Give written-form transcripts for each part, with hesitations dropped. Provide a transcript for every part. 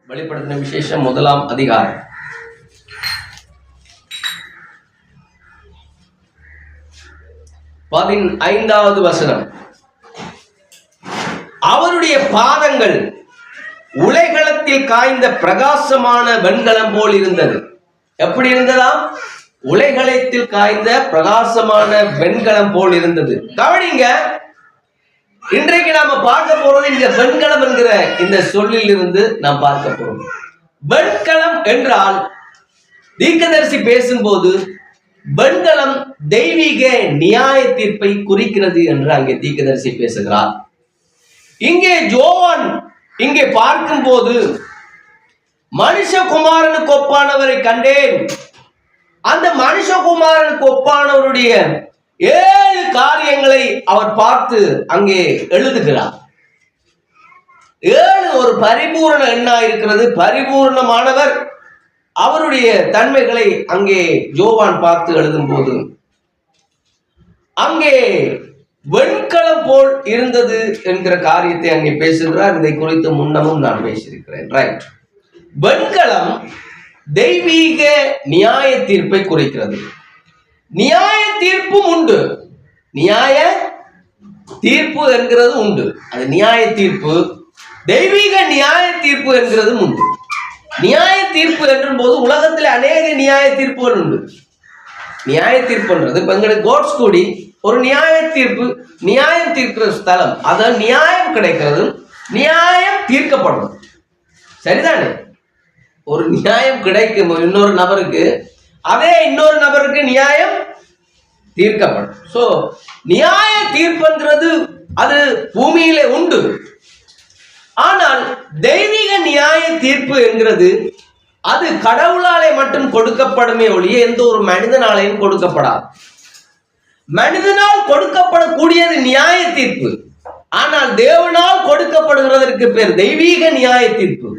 வெளிப்படுத்தின விசேஷம் 1ஆம் அதிகாரம். பதினைந்தாவது வசனம். அவருடைய பாதங்கள் உலைகளத்தில் காய்ந்த பிரகாசமான வெண்கலம் போல் இருந்தது. எப்படி இருந்ததாம்? உலைகளத்தில் காய்ந்த பிரகாசமான வெண்கலம் போல் இருந்தது. கவனிங்க, இன்றைக்கு நாம பார்க்க போறது இந்த வெண்கலம் என்கிற இந்த சொல்லில் இருந்து நாம் பார்க்க போறோம். வெண்கலம் என்றால் தீர்க்கதரிசி பேசும்போது வெண்கலம் தெய்வீக நியாய தீர்ப்பை குறிக்கிறது என்று அங்கே தீர்க்கதரிசி பேசுகிறார். இங்கே யோவான் இங்கே பார்க்கும் போது மனுஷகுமாரனுக்கு ஒப்பானவரை கண்டேன். அந்த மனுஷகுமாரனுக்கு ஒப்பானவருடைய 7 காரியங்களை அவர் பார்த்து அங்கே எழுதுகிறார். 7 ஒரு பரிபூரண எண்ணா இருக்கிறது. பரிபூர்ணமானவர் அவருடைய தன்மைகளை அங்கே யோவான் பார்த்து எழுதும் போது அங்கே வெண்கலம் போல் இருந்தது என்கிற காரியத்தை அங்கே பேசுகிறார். இதை குறித்து முன்னமும் நான் பேசியிருக்கிறேன். ரைட். வெண்கலம் தெய்வீக நியாய தீர்ப்பை குறிக்கிறது. நியாய தீர்ப்பும் உண்டு. நியாய தீர்ப்பு என்கிறது உண்டு. அது நியாய தீர்ப்பு. தெய்வீக நியாய தீர்ப்பு என்கிறதும் உண்டு. நியாய தீர்ப்பு என்றும் போது உலகத்தில் அநேக நியாய தீர்ப்புகள் உண்டு. நியாய தீர்ப்புன்றது இப்ப எங்களுக்கு கோட்ஸ் கூடி ஒரு நியாய தீர்ப்பு, நியாயம் தீர்க்கிற ஸ்தலம். அதான் நியாயம் கிடைக்கிறது, நியாயம் தீர்க்கப்படும். சரிதானே? ஒரு நியாயம் கிடைக்கும் இன்னொரு நபருக்கு, அதே இன்னொரு நபருக்கு நியாயம் தீர்க்கப்படும். சோ நியாய தீர்ப்புன்றது அது பூமியிலே உண்டு. ஆனால் தெய்வீக நியாய தீர்ப்பு என்கிறது அது கடவுளாலே மட்டும் கொடுக்கப்படுமே ஒழிய எந்த ஒரு மனிதனாலையும் கொடுக்கப்படாது. மனிதனால் கொடுக்கப்படக்கூடியது நியாய தீர்ப்பு. ஆனால் தேவனால் கொடுக்கப்படுகிறதற்கு பேர் தெய்வீக நியாய தீர்ப்பு.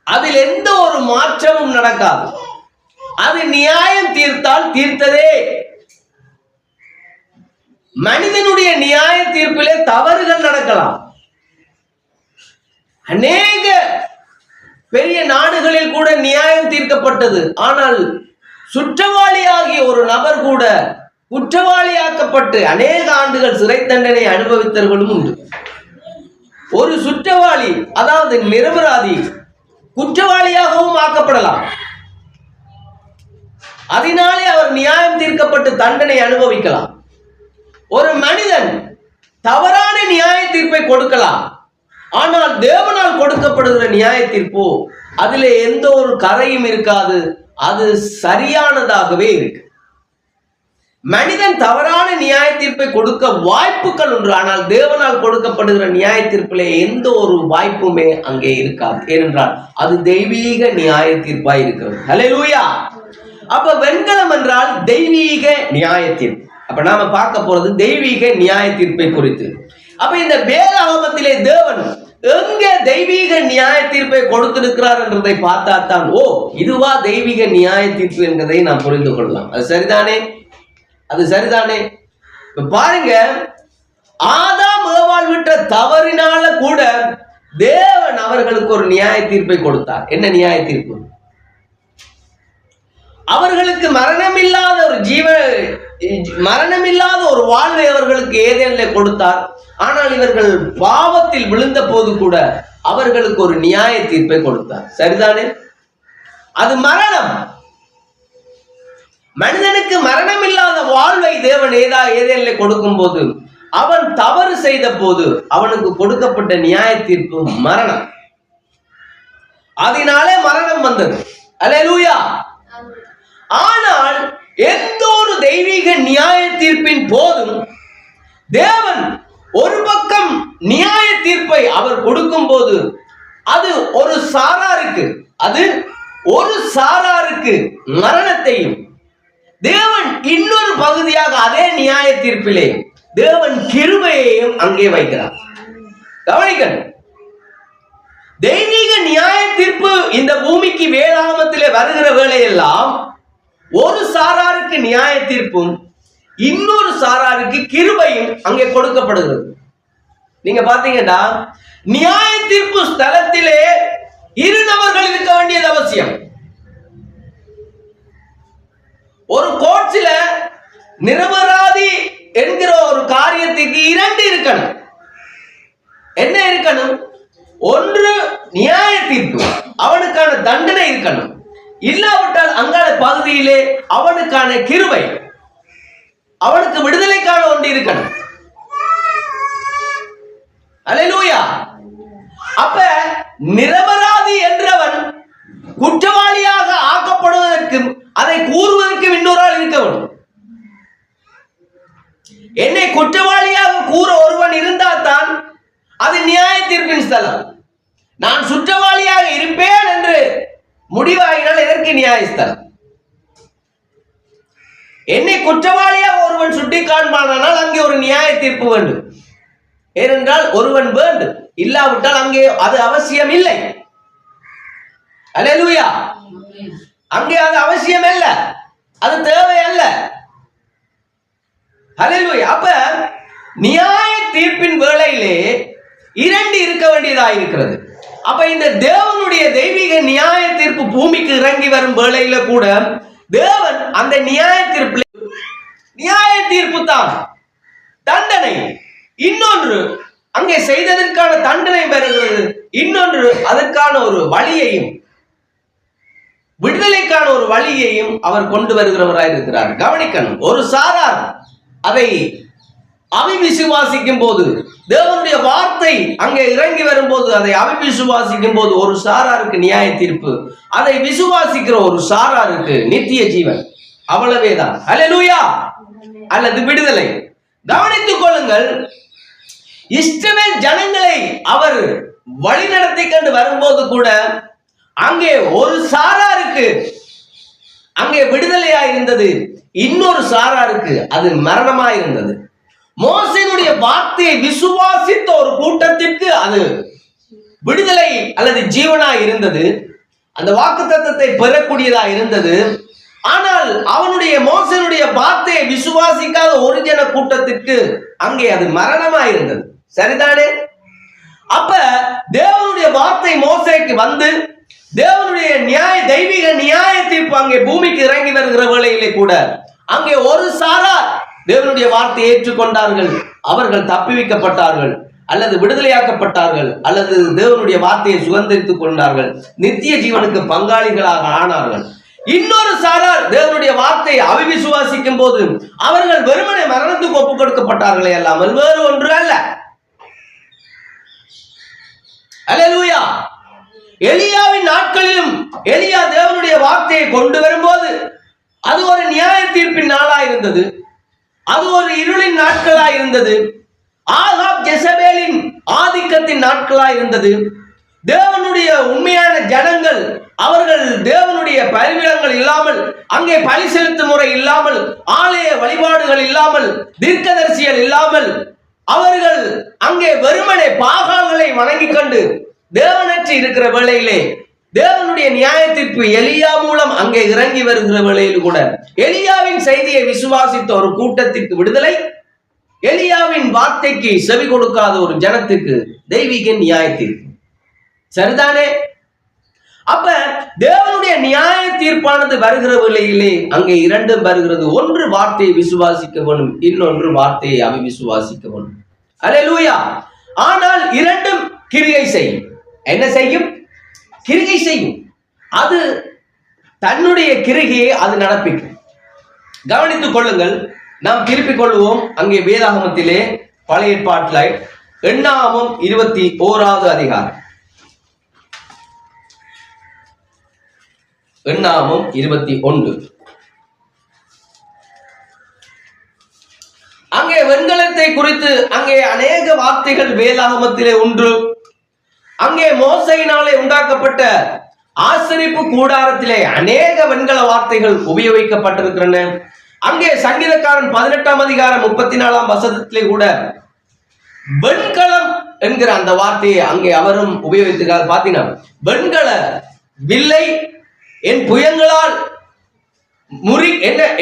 அதில் எந்த ஒரு மாற்றமும் நடக்காது. அது நியாயம் தீர்த்தால் தீர்த்ததே. மனிதனுடைய நியாய தீர்ப்பிலே தவறுகள் நடக்கலாம். அநேக பெரிய நாடுகளில் கூட நியாயம் தீர்க்கப்பட்டது. ஆனால் சுற்றவாளியாகிய ஒரு நபர் கூட குற்றவாளியாக்கப்பட்டு அநேக ஆண்டுகள் சிறை தண்டனை அனுபவித்தவர்களும் உண்டு. ஒரு சுற்றவாளி, அதாவது நிரபராதி, குற்றவாளியாகவும் ஆக்கப்படலாம். அதனாலே அவர் நியாயம் தீர்க்கப்பட்டு தண்டனை அனுபவிக்கலாம். ஒரு மனிதன் தவறான நியாய தீர்ப்பை கொடுக்கலாம். ஆனால் தேவனால் கொடுக்கப்படுகிற நியாய தீர்ப்போ அதிலே எந்த ஒரு கரையும் இருக்காது. அது சரியானதாகவே இருக்கு. மனிதன் தவறான நியாய தீர்ப்பை கொடுக்க வாய்ப்புகள் உண்டு. ஆனால் தேவனால் கொடுக்கப்படுகிற நியாய தீர்ப்பிலே எந்த ஒரு வாய்ப்புமே அங்கே இருக்காது. ஏனென்றால் அது தெய்வீக நியாய தீர்ப்பாய் இருக்கிறது. ஹல்லேலூயா. அப்ப வெண்கலம் என்றால் தெய்வீக நியாய தீர்ப்பு. அப்ப நாம பார்க்க போறது தெய்வீக நியாய தீர்ப்பை குறித்து. அப்ப இந்த வேதாகமத்திலே தேவன் எங்க தெய்வீக நியாய தீர்ப்பை கொடுத்திருக்கிறார் என்றதை பார்த்தா தான் இதுவா தெய்வீக நியாய தீர்ப்பு என்பதை நாம் புரிந்து கொள்ளலாம். அது சரிதானே? அது சரிதானே? பாருங்க, ஆதாம் ஏவாள் விட்ட தவறினால கூட தேவன் அவர்களுக்கு ஒரு நியாய தீர்ப்பை கொடுத்தார். என்ன நியாய தீர்ப்பு? அவர்களுக்கு மரணமில்லாத ஒரு வாழ்வை அவர்களுக்கு ஏதேனிலே கொடுத்தார். ஆனால் இவர்கள் பாவத்தில் விழுந்த போது கூட அவர்களுக்கு ஒரு நியாய தீர்ப்பை கொடுத்தார். சரிதானே? அது மரணம். மனிதனுக்கு மரணம் இல்லாத வாழ்வை தேவன் ஏதேனிலே கொடுக்கும் போது அவன் தவறு செய்த போது அவனுக்கு கொடுக்கப்பட்ட நியாய தீர்ப்பு மரணம். அதனாலே மரணம் வந்தது. அல்லேலூயா. ஆனால் எந்த ஒரு தெய்வீக நியாய தீர்ப்பின் போதும் தேவன் ஒரு பக்கம் நியாய தீர்ப்பை அவர் கொடுக்கும் போது அது ஒரு சாராருக்கு மரணத்தையும், தேவன் இன்னொரு பகுதியாக அதே நியாய தீர்ப்பிலே தேவன் கிருபையையும் அங்கே வைக்கிறார். கவனிக்கணும். தெய்வீக நியாய தீர்ப்பு இந்த பூமிக்கு வேதாகமத்திலே வருகிற வேளையெல்லாம் ஒரு சாராருக்கு நியாய தீர்ப்பும் இன்னொரு சாராருக்கு கிருபையும் அங்கே கொடுக்கப்படுகிறது. நீங்க பாத்தீங்கன்னா நியாய தீர்ப்பு ஸ்தலத்திலே இரு நபர்கள் இருக்க வேண்டியது அவசியம். ஒரு கோர்ட்ஸ்ல நிரபராதி என்கிற ஒரு காரியத்துக்கு இரண்டு இருக்கணும். என்ன இருக்கணும்? ஒன்று நியாய தீர்ப்பு, அவனுக்கான தண்டனை இருக்கணும். இல்லாவிட்டால் அங்கால பகுதியிலே அவனுக்கான கிருபை, அவனுக்கு விடுதலைக்கான ஒன்று இருக்கணும். அல்லேலூயா. அப்ப நிரபராதி என்றவன் குற்றவாளியாக ஆக்கப்படுவதற்கு, அதை கூறுவதற்கு இன்னொரு ஆள் இருக்க வேண்டும். என்னை குற்றவாளியாக கூற ஒருவன் இருந்தால் தான் அது நியாய தீர்ப்பின் ஸ்தலம். நான் குற்றவாளியாக இருப்பேன் என்று முடிவாகினால் எதற்கு நியாயஸ்தலம்? என்னை குற்றவாளியாக ஒருவன் சுட்டி காண்பானால் அங்கே ஒரு நியாய தீர்ப்பு வேண்டும். ஏனென்றால் ஒருவன் வேண்டும், இல்லாவிட்டால் அங்கே அது அவசியம் இல்லை. அல்லேலூயா. அங்கே அது அவசியம் அல்ல, அது தேவை அல்ல. அல்லேலூயா. அப்ப நியாய தீர்ப்பின் வேளையிலே இரண்டு இருக்க வேண்டியதாக இருக்கிறது. அப்ப இந்த தேவனுடைய தெய்வீக நியாய தீர்ப்பு பூமிக்கு இறங்கி வரும் வேளையில கூட தேவன் அந்த நியாய தீர்ப்பு தான் தண்டனை. இன்னொன்று அங்கே செய்ததற்கான தண்டனை பெறுகிறது, இன்னொன்று அதற்கான ஒரு வழியையும் விடுதலைக்கான ஒரு வழியையும் அவர் கொண்டு வருகிறவராய் இருக்கிறார். கவனிக்கணும். ஒரு சாரார் அதை அவிசுவாசிக்கும் போது, தேவனுடைய வார்த்தை அங்கே இறங்கி வரும்போது அதை அவிசுவாசிக்கும் போது ஒரு சாராருக்கு நியாய தீர்ப்பு, அதை விசுவாசிக்கிற ஒரு சாராருக்கு நித்திய ஜீவன். அவ்வளவேதான். அல்லேலூயா. அல்லது விடுதலை. கவனித்துக் கொள்ளுங்கள். இஸ்ரவேல் ஜனங்களை அவர் வழிநடத்தி கொண்டு வரும்போது கூட அங்கே ஒரு சாராருக்கு அங்கே விடுதலையா இருந்தது, இன்னொரு சாராருக்கு அது மரணமா இருந்தது. மோசேயினுடைய வார்த்தையை விசுவாசித்த ஒரு கூட்டத்திற்கு அது விடுதலை அல்லது ஜீவனா இருந்தது, அந்த வாக்குத்தத்தத்தை பெறக்கூடியதா இருந்தது. ஆனால் அவனுடைய மோசேயினுடைய வார்த்தையை விசுவாசிக்காத ஒரு ஜன கூட்டத்திற்கு அங்கே அது மரணமா இருந்தது. சரிதானே? அப்ப தேவனுடைய வார்த்தை மோசேக்கு வந்து தேவனுடைய தெய்வீக நியாய தீர்ப்பு அங்கே பூமிக்கு இறங்கி வருகிற வேளையிலே கூட அங்கே ஒரு சாரார் தேவனுடைய வார்த்தையை ஏற்றுக்கொண்டார்கள், அவர்கள் தப்பிவிக்கப்பட்டார்கள் அல்லது விடுதலையாக்கப்பட்டார்கள் அல்லது தேவனுடைய வார்த்தையை சுதந்திரித்துக் கொண்டார்கள், நித்திய ஜீவனுக்கு பங்காளிகளாக ஆனார்கள். இன்னொரு சாரார் தேவனுடைய வார்த்தையை அவிசுவாசிக்கும் போது அவர்கள் வெறுமனே மரணத்துக்கு ஒப்புக் கொடுக்கப்பட்டார்களே அல்லாமல் வேறு ஒன்று அல்ல. அல்லேலூயா. எலியாவின் நாட்களிலும் எலியா தேவனுடைய வார்த்தையை கொண்டு வரும்போது அது ஒரு நியாய தீர்ப்பின் நாளா இருந்தது, அது ஒரு இருளின் நாட்களா இருந்தது, ஆகாப் ஜெசபேலின் ஆதிக்கத்தின் நாட்களா இருந்தது. தேவனுடைய உண்மையான ஜனங்கள் அவர்கள் தேவனுடைய பரிவிடங்கள் இல்லாமல், அங்கே பலி செலுத்தும் முறை இல்லாமல், ஆலய வழிபாடுகள் இல்லாமல், தீர்க்கதரிசிகள் இல்லாமல் அவர்கள் அங்கே வெறுமனே பாகால்களை வணங்கி கொண்டு தேவனற்று இருக்கிற வேளையிலே தேவனுடைய நியாய தீர்ப்பு எலியா மூலம் அங்கே இறங்கி வருகிற வேளையில் கூட எலியாவின் செய்தியை விசுவாசித்த ஒரு கூட்டத்திற்கு விடுதலை, எலியாவின் வார்த்தைக்கு செவி கொடுக்காத ஒரு ஜனத்துக்கு தெய்வீக நியாய தீர்ப்பு. சரிதானே? அப்ப தேவனுடைய நியாய தீர்ப்பானது வருகிற வேளையிலே அங்கே இரண்டும் வருகிறது. ஒன்று வார்த்தையை விசுவாசிக்க வேணும், இன்னொன்று வார்த்தையை அவிசுவாசிக்க வேணும். அல்லேலூயா. ஆனால் இரண்டும் கிரியை செய்யும். என்ன செய்யும்? கிரியை செய்யும். அது தன்னுடைய கிரிகையை அது நடப்பிக்கும். கவனித்துக் கொள்ளுங்கள். நாம் திருப்பிக் கொள்வோம் அங்கே வேதாகமத்திலே பழைய ஏற்பாட்டில் எண்ணாகமம் 21வது அதிகாரம். எண்ணாகமம் 21. அங்கே வெண்கலத்தை குறித்து அங்கே அநேக வார்த்தைகள் வேதாகமத்திலே உண்டு. அங்கே மோசையினாலே உண்டாக்கப்பட்ட ஆசரிப்பு கூடாரத்திலே அநேக வெண்கல வார்த்தைகள் உபயோகிக்கப்பட்டிருக்கின்றன. அங்கே சங்கீதக்காரன் 18ஆம் அதிகாரம் 34ஆம் வசனத்திலே கூட வெண்கலம் என்கிற அந்த வார்த்தையை அங்கே அவரும் உபயோகித்திருக்கிறார். பார்த்தீங்கன்னா வெண்கல வில்லை என் புயங்களால்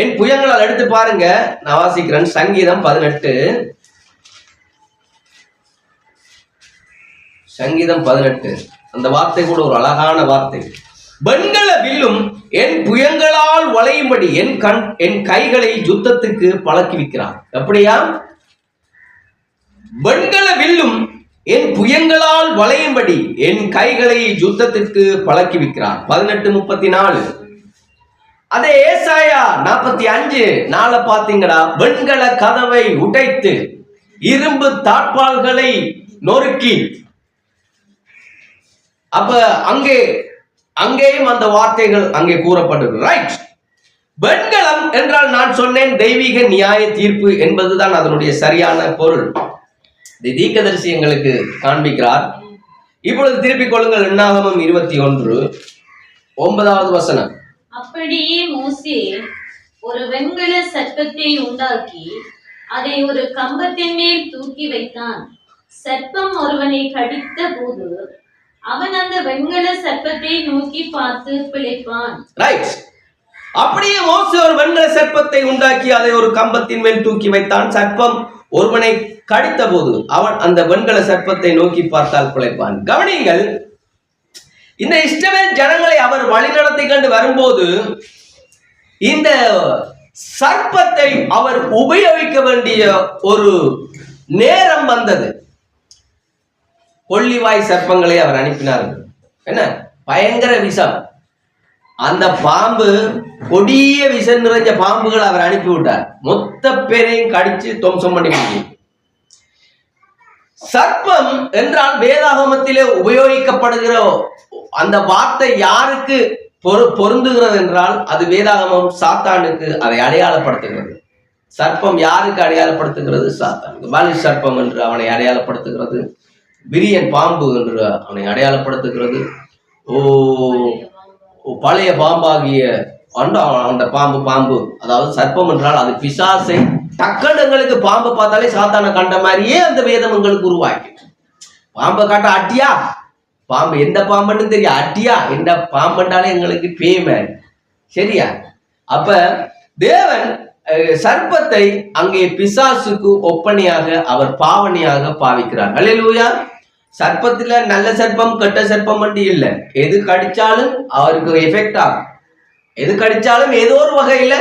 என் புயங்களால் எடுத்து பாருங்க. நான் வாசிக்கிறேன். சங்கீதம் 18 சங்கீதம் 18 அந்த வார்த்தை கூட ஒரு அழகான வார்த்தை. வெண்கல வில்லும் என் புயங்களால் வளையும்படி என் கைகளை யுத்தத்துக்கு பழக்கி வைக்கிறார். எப்படியா? வெண்கல வில்லும் என் புயங்களால் வளையும்படி என் கைகளை யுத்தத்திற்கு பழக்கி வைக்கிறார். 18:34. அதே ஏசாயா 45:4 பாத்தீங்களா? வெண்கல கதவை உடைத்து இரும்பு தாட்பால்களை நொறுக்கி. அப்ப அங்கேயும் அந்த வார்த்தைகள் அங்கே கூறப்பட்டது. ரைட். வெண்கலம் என்றால் நான் சொன்னேன் தெய்வீக நியாய தீர்ப்பு என்பதுதான் அதனுடைய சரியான பொருள். தீர்க்கதரிசி எங்களுக்கு காண்பிக்கிறார். இப்பொழுது திருப்பிக் கொள்ளுங்கள். என்னாகமம் 21:9. அப்படியே மோசே ஒரு வெண்கல சர்ப்பத்தை உண்டாக்கி அதை ஒரு கம்பத்தின் மேல் தூக்கி வைத்தான். சர்ப்பம் ஒருவனை கடித்த போது அவன் அந்த வெண்கல சர்ப்பத்தை நோக்கி பார்த்து பிழைப்பான். ரைட். அப்படியே மோசே ஒரு வெண்கல சர்ப்பத்தை உண்டாக்கி அதை ஒரு கம்பத்தின் மேல் தூக்கி வைத்தான். சர்ப்பம் ஒருவனை கடித்த போது அவன் அந்த வெண்கல சர்ப்பத்தை நோக்கி பார்த்தால் பிழைப்பான். கவனிங்கள், இந்த இஸ்ரவேல் ஜனங்களை அவர் வழிநடத்தி கொண்டு வரும்போது இந்த சர்ப்பத்தை அவர் உபயோகிக்க வேண்டிய ஒரு நேரம் வந்தது. கொள்ளிவாய் சர்ப்பங்களை அவர் அனுப்பினார்கள். என்ன பயங்கர விஷம், அந்த பாம்பு கொடிய விஷம் நிறைஞ்ச பாம்புகளை அவர் அனுப்பிவிட்டார். மொத்த பேரையும் கடிச்சு துவம்சம் பண்ணி முடியும். சர்ப்பம் என்றால் வேதாகமத்திலே உபயோகிக்கப்படுகிற அந்த வார்த்தை யாருக்கு பொருந்துகிறது என்றால் அது வேதாகமம் சாத்தானுக்கு அதை அடையாளப்படுத்துகிறது. சர்ப்பம் யாருக்கு அடையாளப்படுத்துகிறது? சாத்தானுக்கு. பாலி சர்ப்பம் என்று அவனை அடையாளப்படுத்துகிறது. விரியன் பாம்பு என்று அவனை அடையாளப்படுத்துகிறது. பழைய பாம்பாகிய அந்த பாம்பு அதாவது சர்ப்பம் என்றால் அது பிசாசை. டக்கடங்களுக்கு பாம்பை பார்த்தாலே சாத்தான கண்ட மாதிரியே அந்த வேதம் எங்களுக்கு உருவாக்கி. பாம்பை காட்ட அட்டியா, பாம்பு எந்த பாம்புன்னு தெரியும். அட்டியா எந்த பாம்புண்டாலே எங்களுக்கு பேமை. சரியா? அப்ப தேவன் சர்ப்பத்தை அங்கே பிசாசுக்கு ஒப்பனையாக அவர் பாவனையாக பாவிக்கிறார். அல்லேலூயா. சர்ப்பத்துல நல்ல சர்ப்பம் கெட்ட சர்ப்பம் மட்டும் இல்லை. எது கடிச்சாலும் அவருக்கு எஃபெக்ட் ஆகும். எது கடிச்சாலும் ஏதோ ஒரு வகையில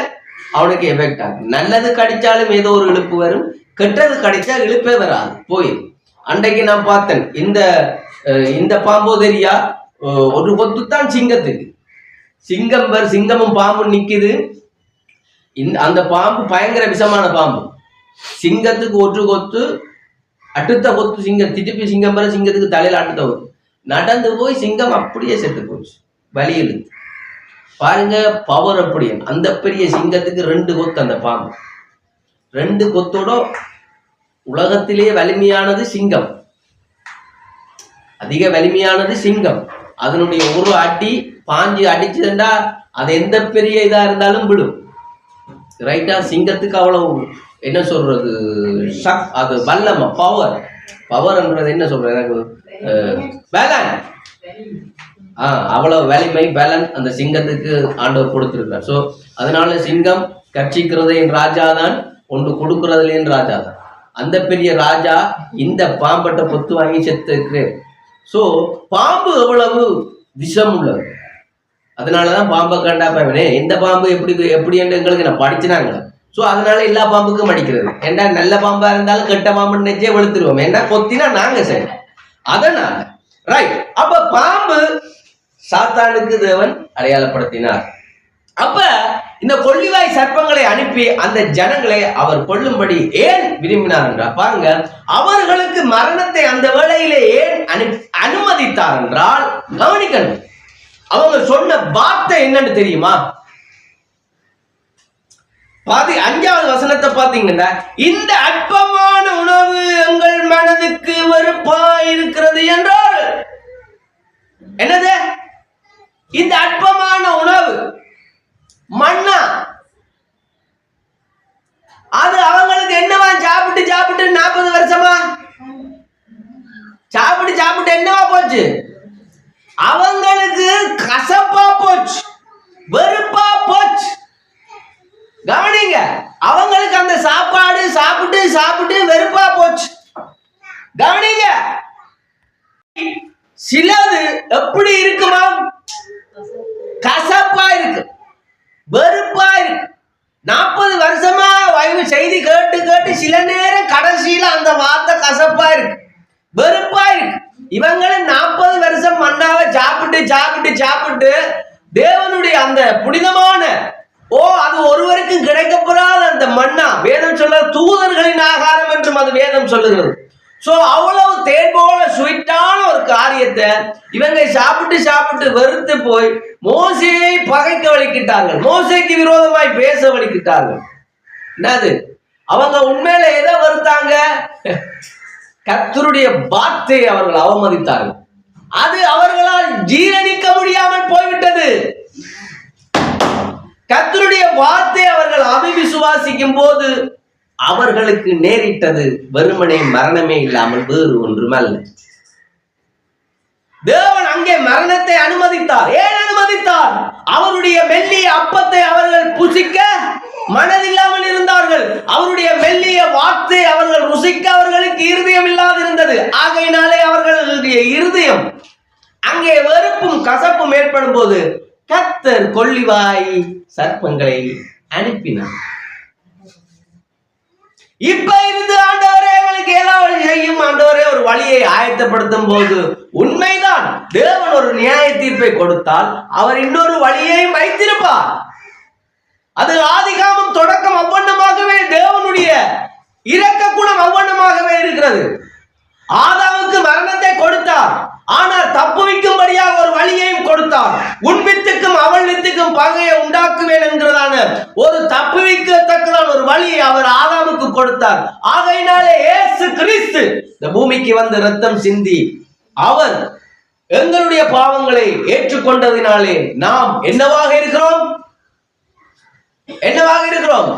அவனுக்கு எஃபெக்ட் ஆகும். நல்லது கடிச்சாலும் ஏதோ ஒரு இழுப்பு வரும், கெட்டது கடிச்சா இழுப்பே வராது, போயிடும். அன்றைக்கு நான் பார்த்தேன், இந்த பாம்போ தெரியா, ஒரு கொத்து தான் சிங்கத்துக்கு. சிங்கமும் பாம்பும் நிக்குது. அந்த பாம்பு பயங்கர விஷமான பாம்பு. சிங்கத்துக்கு ஒரு கொத்து, அடுத்த கொத்து சிங்கம் திருப்பி சிங்கம் வர சிங்கத்துக்கு தலையில அடுத்த கொத்து நடந்து போய் சிங்கம் அப்படியே செத்து போச்சு, வலி இழுத்து. பாருங்க பவர். அப்படி அந்த பெரிய சிங்கத்துக்கு 2 கொத்து. அந்த பாம்பு 2 கொத்தோட உலகத்திலேயே வலிமையானது சிங்கம், அதிக வலிமையானது சிங்கம். அதனுடைய ஒரு அடி பாஞ்சு அடிச்சுதுண்டா அது எந்த பெரிய இதா இருந்தாலும் விடும். ரைட்டா? சிங்கத்துக்கு அவ்வளவு என்ன சொல்றது, அது வல்லமா, பவர்ன்றது என்ன சொல்றது, எனக்கு பேலன். அவ்வளவு வலிமை பேலன் அந்த சிங்கத்துக்கு ஆண்டவர் கொடுத்திருக்கிறார். ஸோ அதனால சிங்கம் கட்சிக்கிறதையும் ராஜா தான், ஒன்று கொடுக்கறதுலேயும் ராஜா தான். அந்த பெரிய ராஜா இந்த பாம்பட்ட பொத்து வாங்கி செத்துருக்கிறேன். ஸோ பாம்பு எவ்வளவு விஷம் உள்ளது. அதனாலதான் பாம்பை கண்டா பயனே. இந்த பாம்பு எப்படி என்று எங்களுக்கு நான் படிச்சுனாங்க. ஸோ அதனால எல்லா பாம்புக்கும் அடிக்கிறது. ஏன்னா நல்ல பாம்பா இருந்தாலும் கெட்ட பாம்பு நினைச்சே வெளுத்துருவோம். ஏன்னா கொத்தினா நாங்க சரி. அதனால ரைட். அப்ப பாம்பு சாத்தானுக்கு தேவன் அடையாளப்படுத்தினார். அப்ப இந்த கொள்ளிவாய் சர்ப்பங்களை அனுப்பி அந்த ஜனங்களை அவர் கொல்லும்படி ஏன் விரும்பினார் என்றால், பாருங்க, அவர்களுக்கு மரணத்தை அந்த வேளையிலே ஏன் அனுமதித்தார் என்றால், கவனிக்கணும். அவங்க சொன்ன வார்த்தை என்னன்னு தெரியுமா? 5வது வசனத்தை பாத்தீங்கன்னா, இந்த அற்பமான உணவு எங்கள் மனதுக்கு வெறுப்பாய் இருக்கிறது என்றார். என்னது இந்த அற்பமான உணவு? மண்ணா? அது அவங்களுக்கு என்னவா? சாப்பிட்டு 40 வருஷமா சாப்பிட்டு என்னவா போச்சு? அவங்களுக்கு கசப்பா போச்சு, வெறுப்பா போச்சு. கவனிங்க, அவங்களுக்கு அந்த சாப்பாடு சாப்பிட்டு வெறுப்பா போச்சு. கவனிங்க, சிலது எப்படி இருக்குமா? கசப்பா இருக்கு, வெறுப்பா இருக்கு. 40 வருஷமா செய்தி கேட்டு கேட்டு சில நேரம் கடைசியில அந்த வார்த்தை கசப்பா இருக்கு, வெறுப்பா இருக்கு. இவங்களும் 40 வருஷம் மண்ணாவை சாப்பிட்டு சாப்பிட்டு சாப்பிட்டு தேவனுடைய அந்த புனிதமான அது ஒருவருக்கும் கிடைக்கப்படாத அந்த மன்னா, வேதம் சொல்ல தூதர்களின் ஆகாரம் என்றும் அது வேதம் சொல்லுகிறது. சோ அவ்வளவு தேன் போல ஸ்வீட்டான ஒரு காரியத்தை இவங்க சாப்பிட்டு சாப்பிட்டு வெறுத்து போய் மோசேயை பகைக்க வலிக்கிட்டார்கள், மோசேக்கு விரோதமாய் பேச வலிக்கிட்டார்கள். என்னது? அவங்க உண்மையில எதை வெறுத்தாங்க? கர்த்தருடைய வார்த்தையை அவர்கள் அவமதித்தார்கள். அது அவர்களால் ஜீரணிக்க முடியாமல் போய்விட்டது. கர்த்தருடைய வார்த்தை அவர்கள் அவிசுவாசிக்கும் போது அவர்களுக்கு நேரிட்டது வெறுமனே மரணமே இல்லாமல் வேறு ஒன்றுமல்ல. தேவன் அங்கே மரணத்தை அனுமதித்தார். ஏன் அனுமதித்தார்? அவருடைய மெல்லிய அப்பத்தை அவர்கள் புசிக்க மனதில்லாமல் இருந்தார்கள். அவருடைய மெல்லிய வார்த்தை அவர்கள் ருசிக்க அவர்களுக்கு இருதயம் இல்லாது இருந்தது. ஆகையினாலே அவர்களுடைய இருதயம் அங்கே வெறுப்பும் கசப்பும் ஏற்படும் போது கர்த்தர் கொள்ளிவாய் சர்ப்பங்களை அனுப்பினார். இப்ப இருந்து ஆண்டவரே எங்களுக்கு ஏதாவது செய்யும், ஆண்டவரே ஒரு வழியை ஆயத்தப்படுத்தும் போது உண்மைதான், தேவன் ஒரு நியாய தீர்ப்பை கொடுத்தால் அவர் இன்னொரு வழியையும் வைத்திருப்பார். அது ஆதிகாமம் தொடக்கம் அவ்வண்ணமாகவே தேவனுடைய இரக்க குணம் அவ்வண்ணமாகவே இருக்கிறது. ஆதாமுக்கு மரணத்தை கொடுத்தார், ஆனால் தப்புவிக்கும்படியாக ஒரு வழியையும் கொடுத்தார். உன் வித்துக்கும் அவள் வித்துக்கும் பகையை உண்டாக்குவேன் என்கிறதான ஒரு தப்புவிக்கத்தக்கதான ஒரு வழியை அவர் ஆதாமுக்கு கொடுத்தார். ஆகையினாலே இயேசு கிறிஸ்து இந்த பூமிக்கு வந்து ரத்தம் சிந்தி அவர் எங்களுடைய பாவங்களை ஏற்றுக்கொண்டதினாலே நாம் என்னவாக இருக்கிறோம்? என்னவாக இருக்கிறோம்?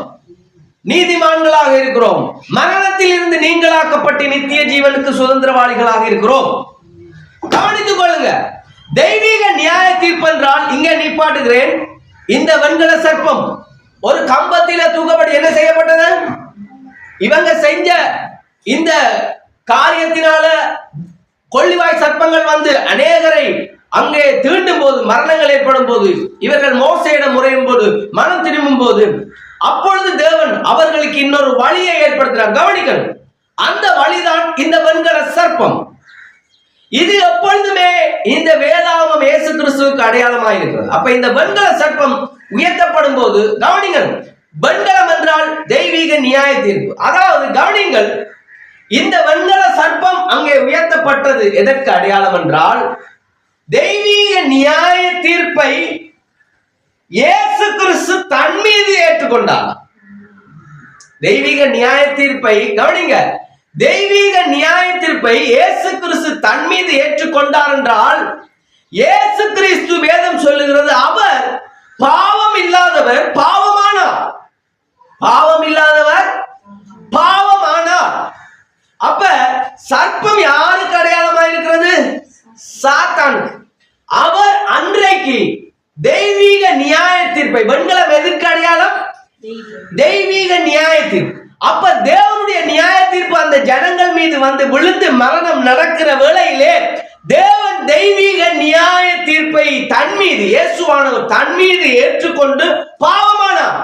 நீதிமான்களாக இருக்கிறோம். மரணத்தில் இருந்து நீங்களாக்கப்பட்டு நித்திய ஜீவனுக்கு சுதந்திரவாளிகளாக இருக்கிறோம். கவனித்துக் கொள்ளுங்க. தெய்வீக நியாய தீர்ப்பு என்றால் இங்கே நிப்பாட்டுகிறேன். இந்த வெண்கல சர்ப்பம் ஒரு கம்பத்தில தூக்கப்பட்டு என்ன செய்யப்பட்டது? இவங்க செஞ்ச இந்த காரியத்தினால கொள்ளிவாய் சர்ப்பங்கள் வந்து அநேகரை அங்கே தீண்டும் போது, மரணங்கள் ஏற்படும் போது, இவர்கள் மோசையிடம் முறையும் போது, மனம் திரும்பும் போது, அப்பொழுது தேவன் அவர்களுக்கு இன்னொரு வழியை ஏற்படுத்தினார். கவனிக்கணும். அந்த வழிதான் இந்த வெண்கல சர்ப்பம். இது எப்பொழுதுமே இந்த வேதாகமம் இயேசு கிறிஸ்துவுக்கு அடையாளமாக இருக்கிறது. அப்ப இந்த வெண்கல சர்ப்பம் உயர்த்தப்படும் போது கவனிங்கள், வெண்கலம் என்றால் தெய்வீக நியாய தீர்ப்பு. அதாவது கவனிங்கள், இந்த வெண்கல சர்ப்பம் அங்கே உயர்த்தப்பட்டது எதற்கு அடையாளம் என்றால் தெய்வீக நியாய தீர்ப்பை இயேசு கிறிஸ்து தன் மீது ஏற்றுக்கொண்டார். தெய்வீக நியாய தீர்ப்பை கவனிங்க, தெய்வீக நியாய தீர்ப்பை இயேசு கிறிஸ்து தன் மீது ஏற்றுக்கொண்டார் என்றால் இயேசு கிறிஸ்து வேதம் சொல்லுகிறது அவர் பாவம் இல்லாதவர் பாவமானார். பாவம் இல்லாதவர் பாவமானார். அப்ப சர்ப்பம் யாருக்கு அடையாளமா இருக்கிறது? சாத்தானுக்கு. அவர் அன்றைக்கு தெய்வீக நியாய தீர்ப்பை, வெண்கலம் எதற்கு அடையாளம்? தெய்வீக நியாய தீர்ப்பு. அப்ப தேவனுடைய நியாய தீர்ப்பு அந்த ஜனங்கள் மீது வந்து விழுந்து மரணம் நடக்கிற வேளையிலே தேவன் தெய்வீக நியாய தீர்ப்பை தன் மீது, இயேசுவானவர் தன் மீது ஏற்றுக்கொண்டு பாவமானார்.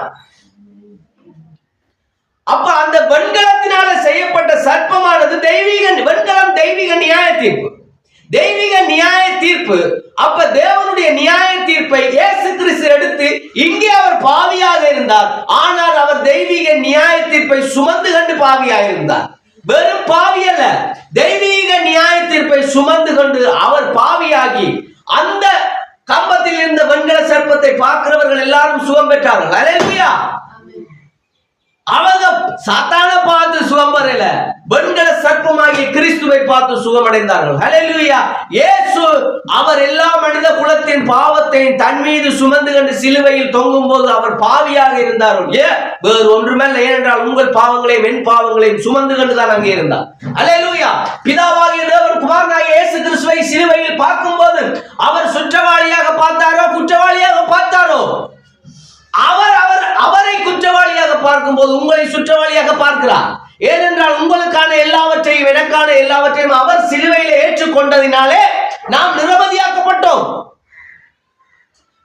அப்ப அந்த வெண்கலத்தினால செய்யப்பட்ட சர்ப்பமானது தெய்வீக வெண்கலம், தெய்வீக நியாய தீர்ப்பு, தெய்வீக நியாய தீர்ப்பு. அப்ப தேவனுடைய நியாய தீர்ப்பை இயேசு கிறிஸ்து எடுத்து இங்கே அவர் பாவியாக இருந்தார், ஆனால் அவர் தெய்வீக நியாய தீர்ப்பை சுமந்து கண்டு பாவியாக இருந்தார். வெறும் பாவி அல்ல, தெய்வீக நியாய தீர்ப்பை சுமந்து கொண்டு அவர் பாவியாகி அந்த கம்பத்தில் இருந்த வெண்கல சர்ப்பத்தை பார்க்கிறவர்கள் எல்லாரும் சுகம் பெற்றார்கள். அல்லேலூயா. அவங்க சாத்தான பார்த்து சுகம் பெறல, வெண்கல சர்ப்பமாகிய கிறிஸ்துவை பார்த்து சுகம் அடைந்தார்கள். ஹல்லேலூயா. இயேசு அவர் எல்லா மனித குலத்தின் பாவத்தையும் தன் மீது சுமந்து கொண்டு சிலுவையில் தொங்கும் போது அவர் பாவியாக இருந்தார்கள். வேறு ஒன்றுமல்ல, ஏனென்றால் உங்கள் பாவங்களையும் என் பாவங்களையும் சுமந்து கொண்டுதான் அங்கே இருந்தார். ஹல்லேலூயா. பிதாவாகிய தேவன் குமாரனாகிய இயேசு கிறிஸ்துவை சிலுவையில் பார்க்கும் போது அவர் குற்றவாளியாக பார்த்தாரோ குற்றவாளியாக பார்த்தாரோ? அவரை குற்றவாளியாக பார்க்கும் போது உங்களை குற்றவாளியாக பார்க்கிறார். ஏனென்றால் உங்களுக்கான எல்லாவற்றையும் எனக்கான எல்லாவற்றையும் அவர் சிலுவையில் ஏற்றுக்கொண்டதினாலே நாம் நிரவதியாக அழைக்கப்பட்டோம்.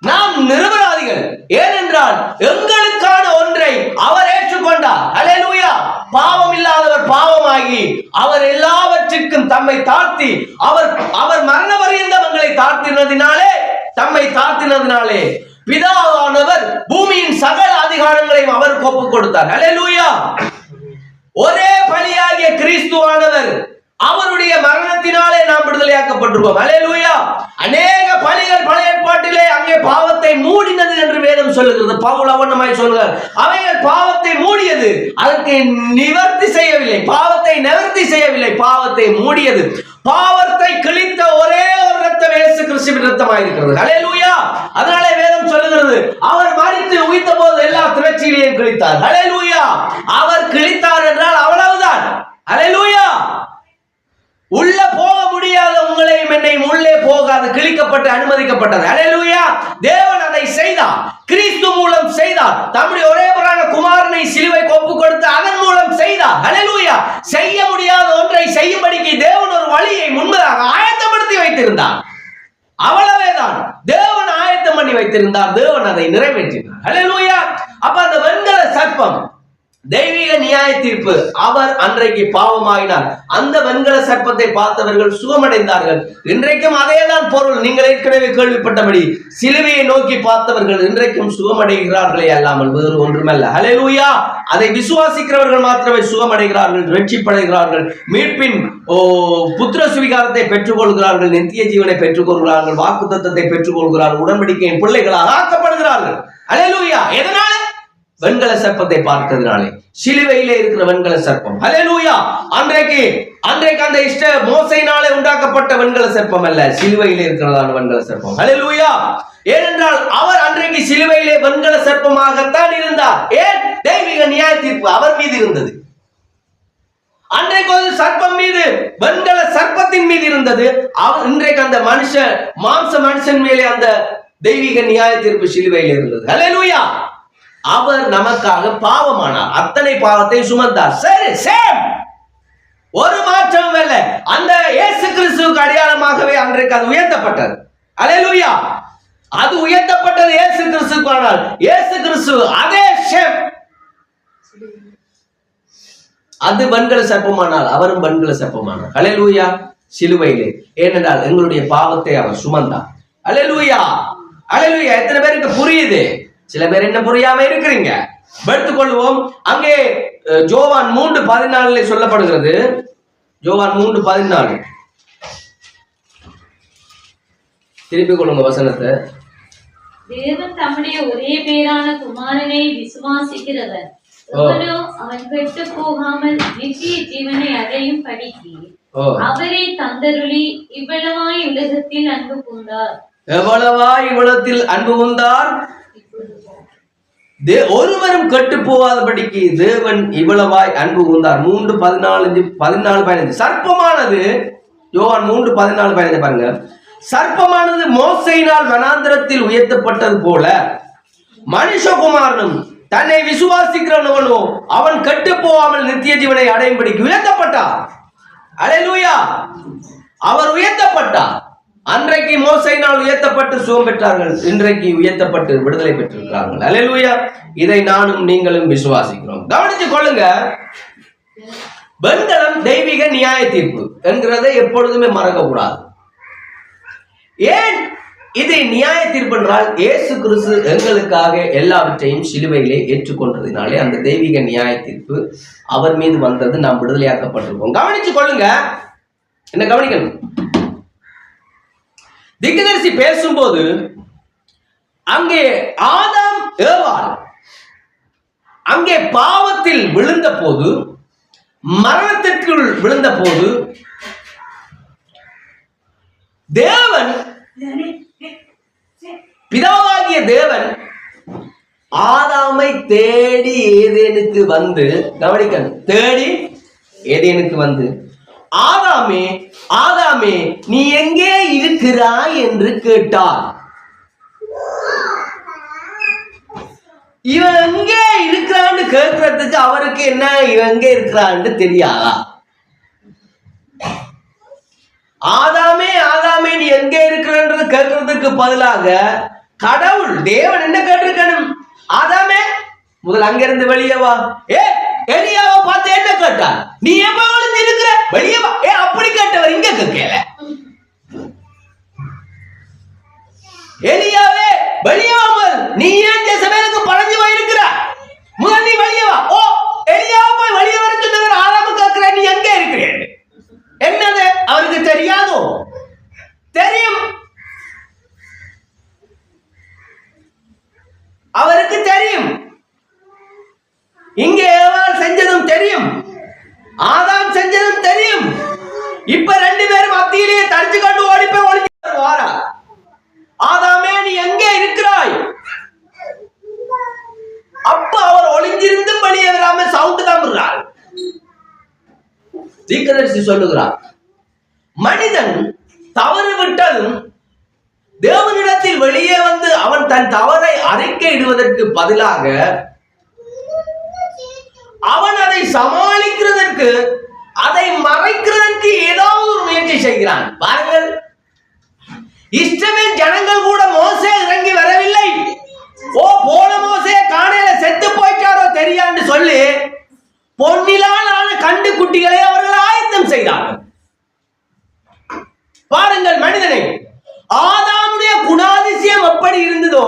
நாம் நிரபராதிகள். ஏனென்றால் எங்களுக்கான ஒன்றை அவர் ஏற்றுக்கொண்டார். அல்லேலூயா. பாவம் இல்லாதவர் பாவமாகி அவர் எல்லாவற்றிற்கும் தம்மை தாழ்த்தி அவர் மரண பரியந்தங்களை தாழ்த்தினதினாலே தம்மை தாழ்த்தினதினாலே பிதாவானவர் பூமியின் சகல அதிகாரங்களையும் அவருக்கு ஒப்புக் கொடுத்தார். அல்லேலூயா. ஒரே பலியாகிய கிறிஸ்துவானவர் அவருடைய மரணத்தினாலே நாம் விடுதலையாக்கப்பட்டிருக்கோம். அல்லேலூயா. அநேக பலிகள் பழைய ஏற்பாட்டிலே அங்கே பாவத்தை மூடினது என்று வேதம் சொல்லுகிறது. பவுல் அவனமாய் சொல்கிறார், அவைகள் பாவத்தை மூடியது, அதற்கு நிவர்த்தி செய்யவில்லை. பாவத்தை நிவர்த்தி செய்யவில்லை, பாவத்தை மூடியது. பாவத்தை கிழித்த ஒரே ஒரு இரத்தம் இயேசு கிறிஸ்துவின் இரத்தமாய் இருக்கிறது. அல்லேலூயா. அதனாலே வேதம் சொல்லுகிறது, அவர் மரித்து உயிர்த்த போது எல்லா திரட்சிகளையும் கிழித்தார். அல்லேலூயா. அவர் கிழித்தார் என்றால் அவ்வளவுதான். அல்லேலூயா. உள்ள போக முடியாத உங்களையும் என்னையும் உள்ளே போகாது, கிழிக்கப்பட்டு அனுமதிக்கப்பட்டது. அல்லேலூயா. தேவன் அதை செய்தார், கிறிஸ்து மூலம் செய்தார். தம்முடைய ஒரே பேரான குமாரனை சிலுவைக்கு ஒப்புக் கொடுத்து அதன் மூலம் செய்தார். அல்லேலூயா. செய்ய முடியாத ஒன்றை செய்யும்படிக்கு தேவன் ஒரு வழியை முன்பதாக ஆயத்தப்படுத்தி வைத்திருந்தார். அவ்வளவேதான். தேவன் ஆயத்தம் பண்ணி வைத்திருந்தார், தேவன் அதை நிறைவேற்றினார். அல்லேலூயா. அப்ப அந்த வெண்கல சர்ப்பம் தெய்வீக நியாய தீர்ப்பு. அவர் அன்றைக்கு பாவமாயினார். அந்த வெண்கல சர்ப்பத்தை பார்த்தவர்கள் சுகமடைந்தார்கள். இன்றைக்கும் அதேதான் பொருள். நீங்கள் ஏற்கனவே கேள்விப்பட்டபடி சிலுவையை நோக்கி பார்த்தவர்கள் இன்றைக்கும் சுகமடைகிறார்களே அல்லாமல் வேறு ஒன்றுமல்ல. அல்லேலூயா. அதை விசுவாசிக்கிறவர்கள் மாத்திரமே சுகமடைகிறார்கள், ரட்சிப்படைகிறார்கள், மீட்பின் புத்திர சுவிகாரத்தை பெற்றுக் கொள்கிறார்கள், நித்திய ஜீவனை பெற்றுக் கொள்கிறார்கள், வாக்குத்தத்தத்தை பெற்றுக் கொள்கிறார்கள், உடன்படிக்கையின் பிள்ளைகளாக ஆக்கப்படுகிறார்கள். அல்லேலூயா. எதனால? வெண்கல சர்ப்பத்தை பார்த்ததினாலே. சிலுவையிலே இருக்கிற வெண்கல சர்ப்பம். அல்லேலூயா. அன்றைக்கு அந்த மோசையினாலே உண்டாக்கப்பட்ட வெண்கல சர்ப்பம் அல்ல, சிலுவையிலே இருக்கிறதான வெண்கல சர்ப்பம். அல்லேலூயா. ஏனென்றால் அவர் அன்றைக்கு சிலுவையிலே வெண்கல சர்ப்பமாகத்தான் இருந்தார். ஏன்? தெய்வீக நியாய தீர்ப்பு அவர் மீது இருந்தது. அன்றைக்கு ஒரு சர்ப்பம் மீது, வெண்கல சர்ப்பத்தின் மீது இருந்தது. இன்றைக்கு அந்த மனுஷன் மேலே அந்த தெய்வீக நியாய தீர்ப்பு சிலுவையில் இருந்தது. அல்லேலூயா. அவர் நமக்காக பாவமானார், அத்தனை பாவத்தை சுமந்தார். சரி, சேம், ஒரு மாற்றம் இல்லை. அந்த இயேசு கிறிஸ்துவுக்கு அடையாளமாகவே அன்றைக்கு அது உயர்த்தப்பட்டது. அல்லேலூயா. அது உயர்த்தப்பட்டது இயேசு கிறிஸ்துவுக்கு. ஆனால் இயேசு கிறிஸ்து அதே சேம், அது வெண்கல சர்ப்பமானால் அவரும் வெண்கல சர்ப்பமானார். அல்லேலூயா. சிலுவையிலே. ஏனென்றால் எங்களுடைய பாவத்தை அவர் சுமந்தார். அல்லேலூயா. அல்லேலூயா. எத்தனை பேருக்கு புரியுது? சில பேர் என்ன புரியாம இருக்கிறீங்க. எடுத்துக்கொள்வோம். அங்கே யோவான் 3:14 சொல்லப்படுகிறது. யோவான் 3:14 திருப்பி கொள்ளுங்க வசனத்தை. தேவன் தம்முடைய ஒரே பேரான குமாரனை விசுவாசிக்கிறவர் அவனோ அவன் கெட்டு போகாமல் நித்திய ஜீவனை அடையும் படிக்கு அவரை தந்தருளி இவ்வளவாய் உலகத்தில் அன்பு கூர்ந்தார். எவ்வளவாய் உலகத்தில் அன்பு கூர்ந்தார்? ஒருவரும் கெட்டு போகாதபடிக்கு தேவன் இவ்வளவாய் அன்பு கூர்ந்தார். 3:14-15 சர்ப்பமானது, யோவான் 3:14-15 பாருங்க. சர்ப்பமானது மோசையினால் வனாந்திரத்தில் உயர்த்தப்பட்டது போல மனுஷகுமாரனும் தன்னை விசுவாசிக்கிறவனோ அவன் கெட்டு போகாமல் நித்திய ஜீவனை அடையும்படிக்கு உயர்த்தப்பட்டார். அல்லேலூயா. அவர் உயர்த்தப்பட்டார். அன்றைக்கு மோசையினால் உயர்த்தப்பட்டு சுகம் பெற்றார்கள், இன்றைக்கு உயர்த்தப்பட்டு விடுதலை பெற்றிருக்கிறார்கள். அல்லேலூயா. இதை நானும் நீங்களும் விசுவாசிக்கிறோம். கவனிச்சு கொள்ளுங்க. வெண்கலம் தெய்வீக நியாய தீர்ப்பு என்கிறதை எப்பொழுதுமே மறக்க கூடாது. ஏன் இது நியாய தீர்ப்பு என்றால், இயேசு கிறிஸ்து எங்களுக்காக எல்லாவற்றையும் சிலுவையிலே ஏற்றுக்கொண்டதினாலே அந்த தெய்வீக நியாய தீர்ப்பு அவர் மீது வந்தது. நாம் விடுதலையாக்கப்பட்டிருக்கோம். கவனிச்சு கொள்ளுங்க. என்ன கவனிக்கணும்? திக்கதரிசி பேசும்போது அங்கே ஆதாம் ஏவாள் அங்கே பாவத்தில் விழுந்த போது, மரணத்திற்குள் விழுந்த போது, தேவன் பிதாவாகிய தேவன் ஆதாமை தேடி ஏதேனுக்கு வந்து, கவனிக்கணும், தேடி ஏதேனுக்கு வந்து, ஆதாமே ஆதாமே நீ எங்கே இருக்கிறாய் என்று கேட்டார். இவன் எங்கே இருக்கிறான்னு கேட்கறதுக்கு அவருக்கு என்ன, இவன் எங்கே இருக்கிறான்னு தெரியாதா? ஆதாமே ஆதாமே நீ எங்கே இருக்கிறன்றது கேட்கறதுக்கு பதிலாக கடவுள் தேவன் என்ன கேட்டிருக்கணும்? ஆதாமே முதல் அங்கிருந்து வெளியே வா. எலியாவை பார்த்து என்ன கேட்டார்? நீ எப்ப விழுந்து இருக்கிற, வெளியே வா. அப்படி கேட்டவர் இங்க கேட்கல. எலியாவே வெளியே வாமல், நீ ஏன் ஜெசபேலுக்கு பறந்து போயிருக்கிற? முதல் நீ வெளியே வா. எலியாவை போய் வெளியே வர சொன்னவர் ஆதாம கேட்கிற, நீ எங்க இருக்கிறேன்? என்னது அவருக்கு தெரியாதோ? தெரியும், அவருக்கு தெரியும். இங்கே ஏவாள் செஞ்சதும் தெரியும், ஆதாம் செஞ்சதும் தெரியும். இப்ப ரெண்டு பேரும் மத்தியிலேயே தடிச்சு கொண்டு ஓடிப்போய் ஒளிஞ்சு வாரா. ஆதாமே நீ எங்கே இருக்கிறாய்? அப்ப அவர் ஒளிஞ்சிருந்து வெளியே வராம சவுண்ட் தான் விடுறார். தீர்க்கதரிசி சொல்லுகிறார், மனிதன் தவறு விட்டதும் தேவனிடத்தில் வெளியே வந்து அவன் தன் தவறை அறிக்கையிடுவதற்கு பதிலாக அவன் அதை சமாளிக்கிறதற்கு, அதை மறைக்கிறதற்கு ஏதாவது ஒரு முயற்சி செய்கிறான். பாருங்கள், இஸ்ரவேல் ஜனங்கள் கூட மோசே இறங்கி வரவில்லை. போன மோசே காணையில செத்து போயிட்டாரோ தெரியான்னு சொல்லி பொன்னிலான கண்டு குட்டிகளை அவர்கள் ஆயத்தம் செய்தார்கள். பாருங்கள் மனிதனை, ஆதாமுடைய குணாதிசயம் எப்படி இருந்ததோ,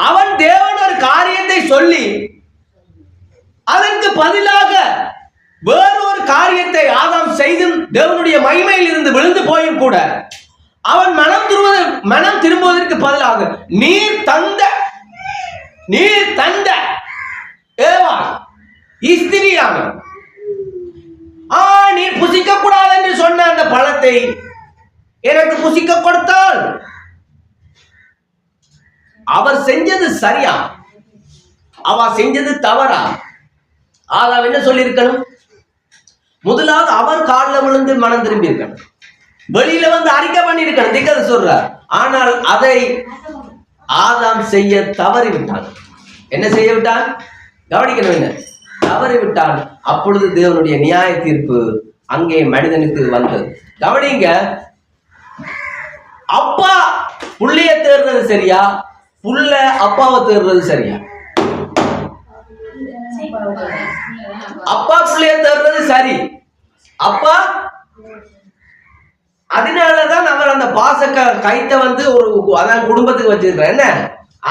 அவன் தேவன் ஒரு காரியத்தை சொல்லி அதற்கு பதிலாக வேறொரு காரியத்தை ஆதாம் செய்தும் தேவனுடைய மகிமையில் இருந்து விழுந்து போயும் கூட அவன் மனம் திரும்புவதற்கு பதிலாக நீர் தந்த ஏவாள் ஸ்திரியான நீர் புசிக்க கூடாது என்று சொன்ன அந்த பழத்தை எனக்கு புசிக்க கொடுத்தால், அவர் செஞ்சது சரியா, அவ செஞ்சது தவறா? ஆதாம் என்ன சொல்லி இருக்கணும்? முதலாவது அவர் காலில் விழுந்து மனம் திரும்பி இருக்கணும், வெளியில வந்து அறிக்கை பண்ணி இருக்கணும். திக்கதை சொல்றார். ஆனால் அதை ஆதாம் செய்ய தவறிவிட்டான். என்ன செய்ய விட்டான்? கவனிக்கணும், என்ன தவறிவிட்டான். அப்பொழுது தேவனுடைய நியாய தீர்ப்பு அங்கே மனிதனுக்கு வந்தது. கவனிங்க, அப்பா புள்ளைய தேர்றது சரியா, புள்ள அப்பாவை தேர்றது சரியா? அப்பா புள்ளைய தேர்றது சரி. அப்பா அதனாலதான் அவர் அந்த பாச கைத்த வந்து ஒரு அதான் குடும்பத்துக்கு வச்சிருக்கிற. என்ன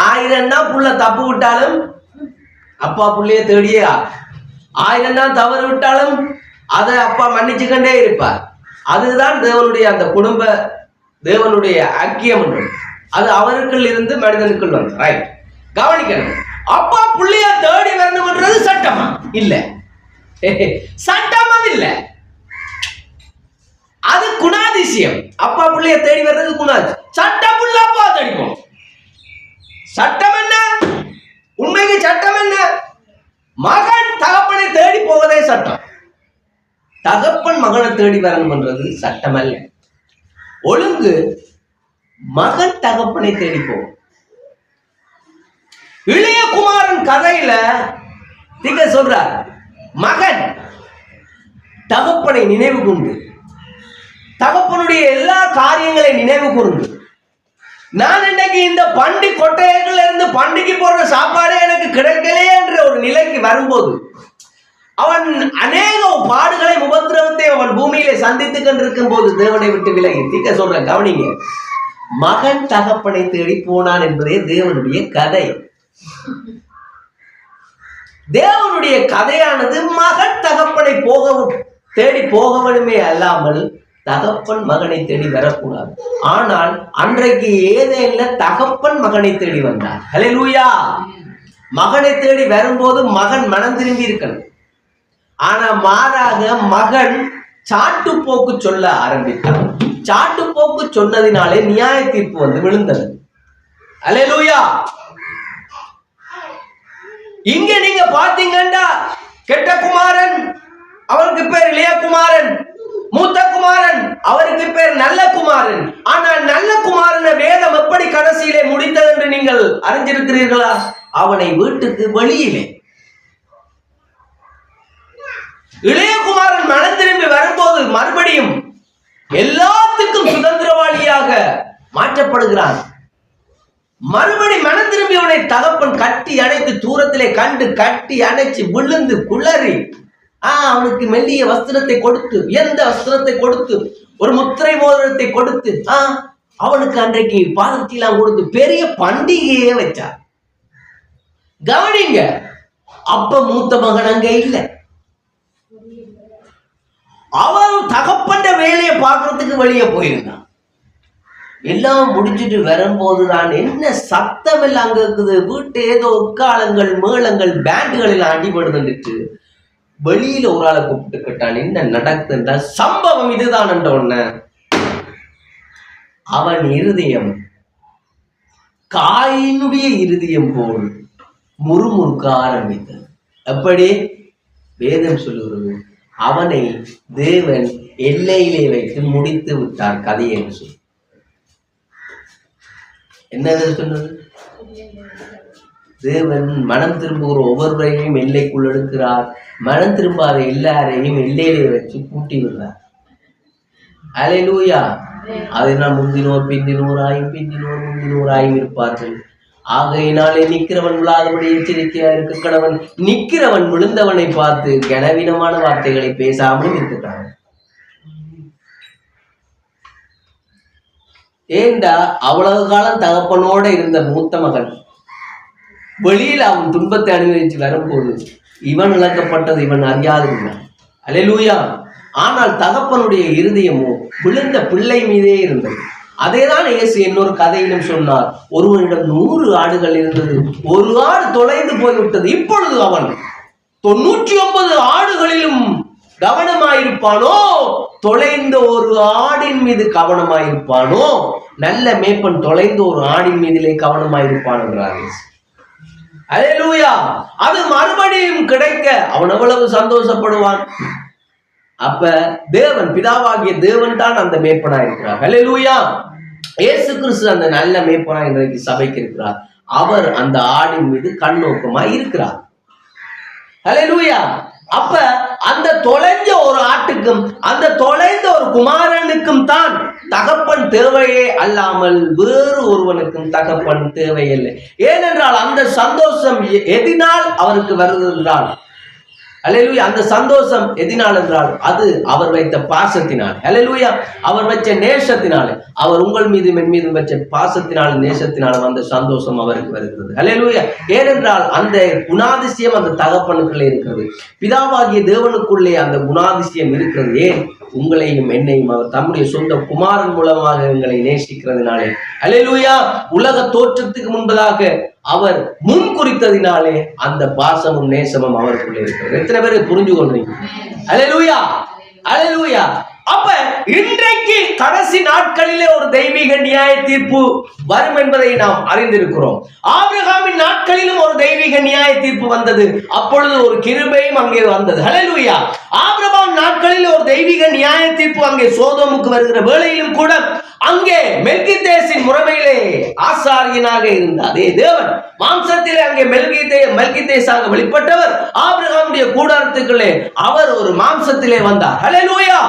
1000 தான் புள்ள தப்பு விட்டாலும் அப்பா புள்ளைய தேடியே, 1000 தான் தவறு விட்டாலும் அதை அப்பா மன்னிச்சுக்கண்டே இருப்பார். அதுதான் தேவனுடைய அந்த குடும்ப, தேவனுடைய ஐக்கியம். அது அவருக்குள் இருந்து மனிதனுக்குள் வந்து ரைட். கவனிக்கணும், அப்பா புள்ளைய தேடி வரணும்ன்றது சட்டமா? இல்ல, சட்டம் அது இல்ல, அது குணாதிசயம். அப்பா புள்ளைய தேடி வர்றது குணாதிசயம். சட்டம் புள்ள அப்பா தேடிப்போம். சட்டம் என்ன? உண்மைக்கு சட்டம் என்ன? மகன் தகப்பனை தேடி போவதே சட்டம். தகப்பன் மகனை தேடி வரணும்ன்றது சட்டம் அல்ல. ஒழுங்கு மகன் தகப்பனை தேடி போவோம். இளைய குமாரன் கதையில திக்க சொல்றார், மகன் தகப்பனை நினைவு கொண்டு, தகப்பனுடைய எல்லா காரியங்களை நினைவு கூர்ந்து, நான் இன்னைக்கு இந்த பண்டி கொட்டைகள் இருந்து பண்டிகை போடுற சாப்பாடே எனக்கு கிடைக்கலையே என்ற ஒரு நிலைக்கு வரும்போது, அவன் அநேக பாடுகளை உபத்திரவத்தை அவன் பூமியிலே சந்தித்துக் கொண்டிருக்கும் போது தேவனை விட்டு விலகி திக்க சொல்ற. கவனிங்க, மகன் தகப்பனை தேடி போனான் என்பதே தேவனுடைய கதை. தேவனுடைய கதையானது மகன் தகப்பனை தேடி போகவனுமே அல்லாமல் தகப்பன் மகனை தேடி வரக்கூடாது. ஆனால் அன்றைக்கு ஏதேல்ல தகப்பன் மகனை தேடி வந்தார். ஹல்லேலூயா. மகனை தேடி வரும்போது மகன் மனம் திரும்பி இருக்கணும். ஆனா மாறாக மகன் சாட்டுப்போக்கு சொல்ல ஆரம்பித்தான். சாட்டுப்போக்கு சொன்னதினாலே நியாய தீர்ப்பு வந்து விழுந்தது. ஹல்லேலூயா. இங்க நீங்க பாத்தீங்கன்னா கெட்ட குமாரன், அவருக்கு பேர் இளைய குமாரன். மூத்த குமாரன், அவருக்கு பேர் நல்ல குமாரன். ஆனால் நல்ல குமாரனை வேதம் எப்படி கடைசியிலே முடித்தது என்று நீங்கள் அறிஞ்சிருக்கிறீர்களா? அவனை வீட்டுக்கு வெளியிலே. இளைய குமாரன் மனம் திரும்பி வரும்போது மறுபடியும் எல்லாத்துக்கும் சுதந்திரவாளியாக மாற்றப்படுகிறான். மறுபடி மனம் திரும்பியவனை தகப்பன் கட்டி அணைத்து தூரத்திலே கண்டு கட்டி அணைச்சு விழுந்து குளறி அவனுக்கு மெல்லிய வஸ்திரத்தை கொடுத்து, உயர்ந்த வஸ்திரத்தை கொடுத்து, ஒரு முத்திரை மோதிரத்தை கொடுத்து அவனுக்கு அன்றைக்கு பாதத்திலாம் கொடுத்து பெரிய பண்டிகையே வச்சார். கவனிங்க, அப்ப மூத்த மகன் அங்க இல்லை. அவன் தகப்பன்ற வேலையை பார்க்கறதுக்கு வெளியே போயிருந்தான். எல்லாம் முடிச்சுட்டு வரும்போதுதான் என்ன சத்தம் எல்லாம் அங்க இருக்குது. வீட்டு ஏதோ உட்காலங்கள் மேளங்கள் பேண்டுகள் எல்லாம் அடிபடுதுட்டு வெளியில ஒரு ஆளை கூப்பிட்டு கேட்டான், என்ன நடக்குதுன்ற சம்பவம் இதுதான் என்ற ஒண்ணு. அவன் இருதயம் காயினுடைய இருதயம் போல் முறுமுறுக்க ஆரம்பித்தது. எப்படி? வேதம் சொல்லுகிறது, அவனை தேவன் எல்லையிலே வைத்து முடித்து விட்டார் கதை என்று சொல்லி. என்ன சொன்னது? தேவன் மனம் திரும்புகிற ஒவ்வொருவரையும் எல்லைக்குள் எடுக்கிறார், மனம் திரும்பாத எல்லாரையும் எல்லையிலே வச்சு பூட்டி விடுறார். அல்லேலூயா. அதனால் முந்தினோர் பிந்தினோராயும் பிந்தினோர் முந்தினோராயும் இருப்பார்கள். ஆகையினாலே நிக்கிறவன் விழாதபடி எச்சரிக்கையா இருக்க கடவன். நிக்கிறவன் விழுந்தவனை பார்த்து கனவீனமான வார்த்தைகளை பேசாமலும் இருக்கிறான். ஏண்டா அவ்வளவு காலம் தகப்பனோட இருந்த மூத்த மகன் வெளியில் அவன் துன்பத்தை அனுபவிச்சு வரும்போது இவன் இழக்கப்பட்டது இவன் அறியாதிருந்தான். அல்லேலூயா. ஆனால் தகப்பனுடைய இருதயமோ விழுந்த பிள்ளை மீதே இருந்தது. அதேதான் இயேசு இன்னொரு கதையிலும் சொன்னார். ஒருவனிடம் 100 ஆடுகள் இருந்தது, ஒரு ஆடு தொலைந்து போய்விட்டது. இப்பொழுது அவன் 99 ஆடுகளிலும் கவனமாயிருப்பானோ, தொலைந்த ஒரு ஆடின் மீது கவனமாயிருப்பானோ? நல்ல மேப்பன் தொலைந்த ஒரு ஆடின் மீதிலே கவனமாயிருப்பான் என்றார். அல்லேலூயா. அது மறுபடியும் கிடைக்க அவன் எவ்வளவு சந்தோஷப்படுவான். அப்ப தேவன், பிதாவாகிய தேவன் தான் அந்த மேய்ப்பனா இருக்கிறார். அல்லேலூயா. இயேசு கிறிஸ்து அந்த நல்ல மேய்ப்பனா இன்றைக்கு சபைக்கு இருக்கிறார். அவர் அந்த ஆடின் மீது கண்ணோக்கமாய் இருக்கிறார். அல்லேலூயா. அப்ப அந்த தொலைஞ்ச ஒரு ஆட்டுக்கும் அந்த தொலைந்த ஒரு குமாரனுக்கும் தான் தகப்பன் தேவையே அல்லாமல் வேறு ஒருவனுக்கும் தகப்பன் தேவையில்லை. ஏனென்றால் அந்த சந்தோஷம் எதினால் அவருக்கு வருது என்றால், அல்லேலூயா, அந்த சந்தோஷம் எதினால் என்றால் அது அவர் வைத்த பாசத்தினால். அல்லேலூயா. அவர் வச்ச நேசத்தினாலே, அவர் உங்கள் மீது என் மீது வச்ச பாசத்தினால் நேசத்தினால் அந்த சந்தோஷம் அவருக்கு வருகிறது. அல்லேலூயா. ஏனென்றால் அந்த குணாதிசயம் அந்த தகப்பனுக்குள்ளே இருக்கிறது. பிதாவாகிய தேவனுக்குள்ளே அந்த குணாதிசயம் இருக்கிறது. ஏன்? உங்களையும் என்னையும் அவர் தம்முடைய சொந்த குமாரன் மூலமாக எங்களை நேசிக்கிறதுனாலே. அல்லேலூயா. உலக தோற்றத்துக்கு முன்பதாக அவர் முன் குறித்ததினாலே அந்த பாசமும் நேசமும் அவருக்குள்ளே இருக்கிறது. எத்தனை பேர் புரிஞ்சு கொள்றீங்க? அல்லேலூயா. அல்லேலூயா. அப்ப இன்றைக்கு கடைசி நாட்களிலே ஒரு தெய்வீக நியாய தீர்ப்பு வரும் என்பதை நாம் அறிந்திருக்கிறோம். ஆபிரகாமின் நாட்களிலும் ஒரு தெய்வீக நியாய தீர்ப்பு வந்தது. அப்பொழுது ஒரு கிருபையும் அங்கே வந்தது. அல்லேலூயா. ஆபிரகாம் நாட்களில் ஒரு தெய்வீக நியாய தீர்ப்பு அங்கே சோதோமுக்கு வருகிற வேளையிலும் கூட அங்கே மெல்கிதேசின் முறைமையிலே ஆசாரியனாக இருந்த அதே தேவன் மாம்சத்திலே அங்கே மெல்கிதேசாக வெளிப்பட்டவர் ஆபிரகாமுடைய கூடாரத்துக்குள்ளே அவர் ஒரு மாம்சத்திலே வந்தார். அல்லேலூயா.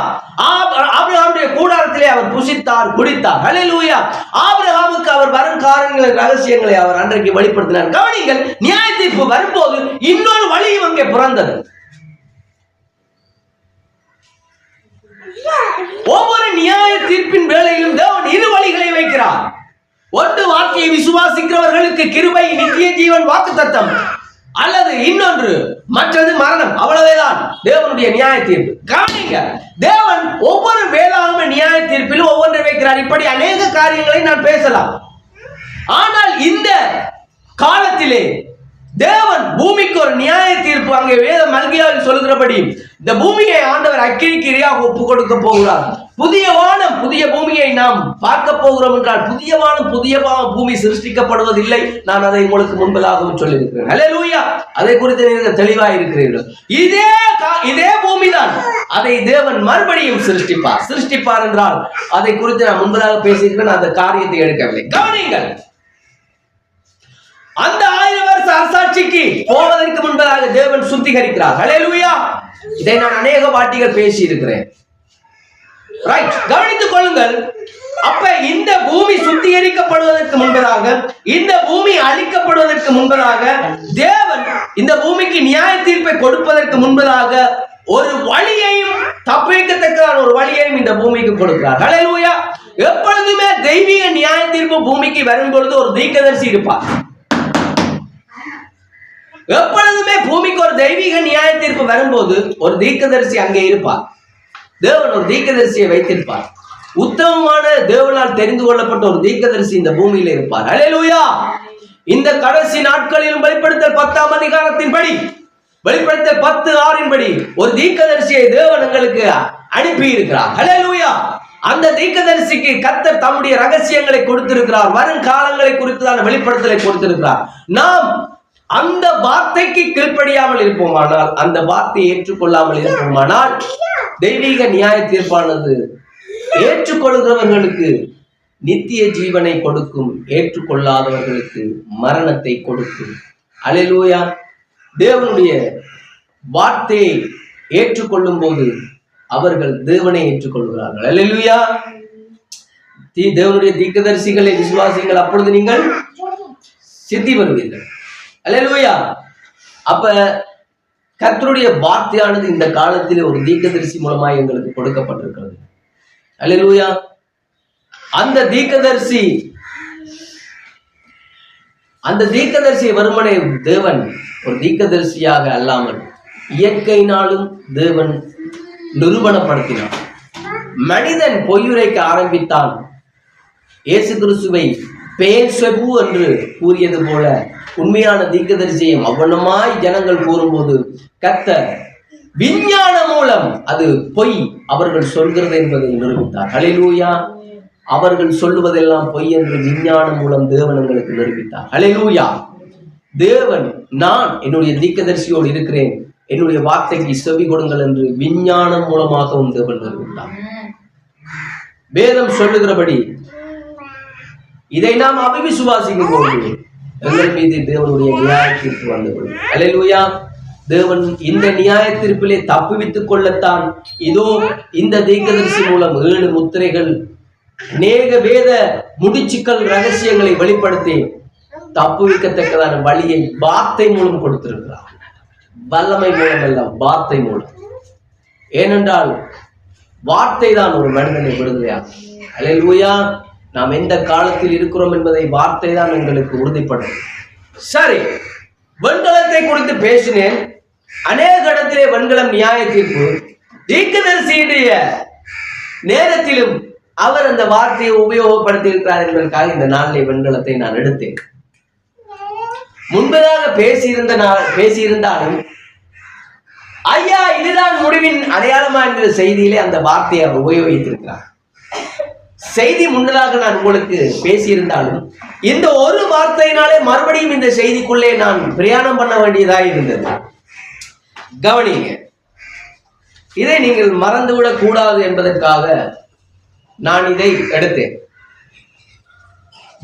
ஆபிரகாமுடைய கூடாரத்திலே அவர் புசித்தார், குடித்தார். அல்லேலூயா. ஆபிரகாமுக்கு அவர் வரும் காரியங்களின் ரகசியங்களை அவர் அன்றைக்கு வெளிப்படுத்தினார். கவனிங்கள், நியாய தீர்ப்பு வரும்போது இன்னொரு வழியும் அங்கே பிறந்தது. ஒவ்வொரு நியாய தீர்ப்பின் வேளையிலும் தேவன் 2 வழிகளை வைக்கிறார். ஒன்று வார்த்தையை விசுவாசிக்கிறவர்களுக்கு கிருபை, நித்திய ஜீவன், வாக்குத்தத்தம், அல்லது இன்னொன்று மற்றது மரணம். அவ்வளவுதான் தேவனுடைய நியாய தீர்ப்பு. கவனிங்க, தேவன் ஒவ்வொரு வேளாண்மை நியாய தீர்ப்பிலும் ஒவ்வொன்றை வைக்கிறார். இப்படி அநேக காரியங்களை நான் பேசலாம். ஆனால் இந்த காலத்திலே தேவன் பூமிக்கு ஒரு நியாய தீர்ப்பு அங்கே வேத மல்கியாவில் சொல்லுகிறபடி இந்த பூமியை ஆண்டவர் அக்கினிக்கு இரையாக ஒப்பு கொடுக்க போகிறார். புதிய வானம் புதிய பூமியை நாம் பார்க்க போகிறோம் என்றால் புதிய வானம் புதிய பூமி சிருஷ்டிக்கப்படுவதில்லை. நான் அதை உங்களுக்கு முன்பதாகவும் சொல்லியிருக்கிறேன். அல்லேலூயா. அதை குறித்து நீங்கள் தெளிவாக இருக்கிறீர்கள். இதே பூமி தான் அதை தேவன் மறுபடியும் சிருஷ்டிப்பார் என்றால் அதை குறித்து நான் முன்பதாக பேசியிருக்கிறேன். அந்த காரியத்தை எடுக்கவில்லை. கவனிங்கள், அந்த 1000 வருஷ அரசாட்சிக்கு போவதற்கு முன்பதாக தேவன் சுத்திகரிக்கிறார். அல்லேலூயா. இதை நான் அநேக வாட்டிகள் பேசி இருக்கிறேன். ரைட், கவனித்துக் கொள்ளுங்கள். அப்ப இந்த பூமி சுட்டரிக்கப்படுவதற்கு முன்பதாக, இந்த பூமி அழிக்கப்படுவதற்கு முன்பதாக, தேவன் இந்த பூமிக்கு நியாய தீர்ப்பை கொடுப்பதற்கு முன்பதாக ஒரு வழியையும், தப்பிக்கத்தக்கதான ஒரு வழியையும் இந்த பூமிக்கு கொடுக்கிறார். ஹல்லேலூயா. எப்பொழுதுமே தெய்வீக நியாய தீர்ப்பு பூமிக்கு வரும் பொழுது ஒரு தீர்க்கதரிசி இருப்பார். எப்பொழுதுமே பூமிக்கு ஒரு தெய்வீக நியாய தீர்ப்பு வரும்போது ஒரு தீர்க்கதரிசி அங்கே இருப்பார். தேவன் ஒரு தீர்க்கதரிசியை வைத்திருப்பார். உத்தமமான தேவனால் தெரிந்து கொள்ளப்பட்ட ஒரு தீர்க்கதரிசி இந்த பூமியில இருப்பார். ஹல்லேலூயா. இந்த கடைசி நாட்களிலும் வெளிப்படுத்தல் 10ஆம் அதிகாரத்தின்படி, வெளிப்படுத்தல் 10:6 படி ஒரு தீர்க்கதரிசியை தேவன் எங்களுக்கு அனுப்பி இருக்கிறார். ஹல்லேலூயா. அந்த தீர்க்கதரிசிக்கு கர்த்தர் தம்முடைய ரகசியங்களை கொடுத்திருக்கிறார். வரும் காலங்களை குறித்துதான வெளிப்படுத்தலை கொடுத்திருக்கிறார். நாம் அந்த வார்த்தைக்கு கீழ்ப்படியாமல் இருப்போமானால், அந்த வார்த்தையை ஏற்றுக்கொள்ளாமல் இருப்போமானால், தெய்வீக நியாய தீர்ப்பானது ஏற்றுக்கொள்கிறவர்களுக்கு நித்திய ஜீவனை கொடுக்கும், ஏற்றுக்கொள்ளாதவர்களுக்கு மரணத்தை கொடுக்கும். அல்லேலூயா. தேவனுடைய வார்த்தையை ஏற்றுக்கொள்ளும் போது அவர்கள் தேவனை ஏற்றுக்கொள்கிறார்கள். அல்லேலூயா. தேவனுடைய தீர்க்கதரிசிகளை விசுவாசிங்கள், அப்பொழுது நீங்கள் சித்தி வருவீர்கள். அல்லேலூயா. அப்ப கர்த்தருடைய வார்த்தையானது இந்த காலத்திலே ஒரு தீர்க்கதரிசி மூலமாய் எங்களுக்கு கொடுக்கப்பட்டிருக்கிறது. அல்லேலூயா. அந்த தீர்க்கதரிசி வருமனே தேவன் ஒரு தீர்க்கதரிசியாக அல்லாமல் இயற்கையினாலும் தேவன் நிரூபணப்படுத்தினார். மனிதன் பொய்யுரைக்க ஆரம்பித்தான். இயேசு கிறிஸ்துவை பேர்செபு என்று கூறியது போல உண்மையான தீர்க்கதரிசியை அவ்வளமாய் ஜனங்கள் கூறும்போது கர்த்தர் விஞ்ஞானம் மூலம் அது பொய் அவர்கள் சொல்கிறது என்பதை நிரூபித்தார். ஹல்லேலூயா. அவர்கள் சொல்லுவதெல்லாம் பொய் என்று விஞ்ஞானம் மூலம் தேவன் எங்களுக்கு நிரூபித்தார். ஹல்லேலூயா. தேவன், நான் என்னுடைய தீர்க்கதரிசியோடு இருக்கிறேன், என்னுடைய வார்த்தைக்கு செவி கொடுங்கள் என்று விஞ்ஞானம் மூலமாகவும் தேவன் நிரூபித்தார். வேதம் சொல்லுகிறபடி இதை நாம் அவிசுவாசிக்கும் போது எங்கள் மீது தேவனுடைய நியாய தீர்ப்பு வந்தது. அல்லேலூயா. தேவன் இந்த நியாய தீர்ப்பிலே தப்புவித்துக் கொள்ளத்தான் இதோ இந்த தீர்க்கதரிசி மூலம் 7 முத்திரைகள், அநேக வேத முடிச்சுக்கள், ரகசியங்களை வெளிப்படுத்தி தப்புவிக்கத்தக்கதான வழியை வார்த்தை மூலம் கொடுத்திருக்கிறார். வல்லமை மூலம் அல்ல, வார்த்தை மூலம். ஏனென்றால் வார்த்தை தான் ஒரு மனிதனை விடுதலையாகும். அல்லேலூயா. நாம் எந்த காலத்தில் இருக்கிறோம் என்பதை வார்த்தை தான் எங்களுக்கு உறுதிப்படும். சரி, வெண்கலத்தை குறித்து பேசினேன். அநேக இடத்திலே வெண்கலம் நியாய தீர்ப்பு. தீர்க்கதரிசியுடைய நேரத்திலும் அவர் அந்த வார்த்தையை உபயோகப்படுத்தி இருக்கிறார் என்பதற்காக இந்த நாளிலே வெண்கலத்தை நான் எடுத்தேன். முன்பதாக பேசியிருந்தாலும் ஐயா இதுதான் முடிவின் அடையாளமா என்கிற செய்தியிலே அந்த வார்த்தையை அவர் உபயோகித்திருக்கிறார். செய்தி முன்னதாக நான் உங்களுக்கு பேசியிருந்தாலும் இந்த ஒரு வார்த்தையினாலே மறுபடியும் இந்த செய்திக்குள்ளே நான் பிரயாணம் பண்ண வேண்டியதாக இருந்தது. கவனிங்க, இதை நீங்கள் மறந்துவிடக் கூடாது என்பதற்காக நான் இதை எடுத்தேன்.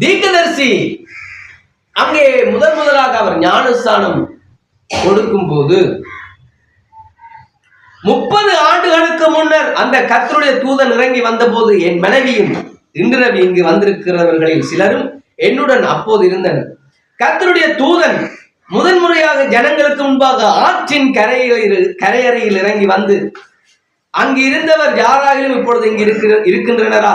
தீர்க்கதரிசி அங்கே முதலாக அவர் ஞானஸ்தானம் கொடுக்கும் போது 30 ஆண்டுகளுக்கு முன்னர் அந்த கர்த்தருடைய தூதன் இறங்கி வந்த போது என் மனைவியும் இன்று இங்கு வந்திருக்கிறவர்களில் சிலரும் என்னுடன் அப்போது இருந்தனர். கர்த்தருடைய தூதன் முதன்முறையாக ஜனங்களுக்கு முன்பாக ஆற்றின் கரையறையில் இறங்கி வந்து, அங்கு இருந்தவர் யாராகிலும் இப்பொழுது இங்கு இருக்கின்றனரா?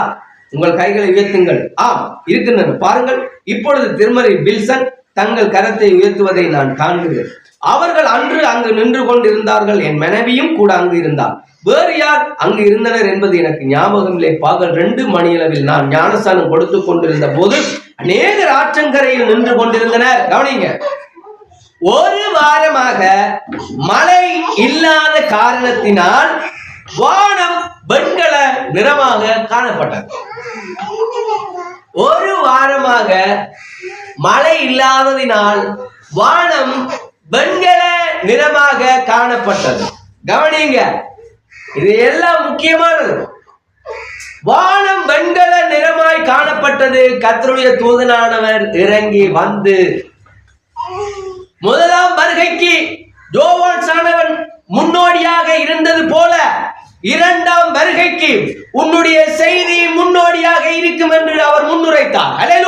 உங்கள் கைகளை உயர்த்துங்கள். ஆம், இருக்கின்றனர். பாருங்கள், இப்பொழுது திருமதி வில்சன் தங்கள் கரத்தை உயர்த்துவதை நான் காண்கிறேன். அவர்கள் அன்று அங்கு நின்று கொண்டிருந்தார்கள். என் மனைவியும் கூட அங்கு இருந்தார். வேறு யார் அங்கு இருந்தனர் என்பது எனக்கு ஞாபகம் இல்லை. பகல் 2 மணியளவில் நான் ஞானஸ்தானம் கொடுத்து கொண்டிருந்த போது அநேகர் ஆற்றங்கரையில் நின்று கொண்டிருந்தனர். கவனிங்க, 1 வாரமாக மழை இல்லாத காரணத்தினால் வானம் வெண்கல நிறமாக காணப்பட்டது. 1 வாரமாக மழை இல்லாததினால் வானம் வெண்கல நிறமாக காணப்பட்டது. கவனிங்க, இது எல்லாம் முக்கியமானது. வானம் வெண்கல நிறமாய் காணப்பட்டது. கர்த்தருடைய தூதனானவர் இறங்கி வந்து முதலாம் வருகைக்கு யோவான் சானவன் முன்னோடியாக இருந்தது போல 2ஆம் வருகைக்கு உன்னுடைய செய்தி முன்னோடியாக இருக்கும் என்று அவர் முன்னுரைத்தார். அல்லேலூயா.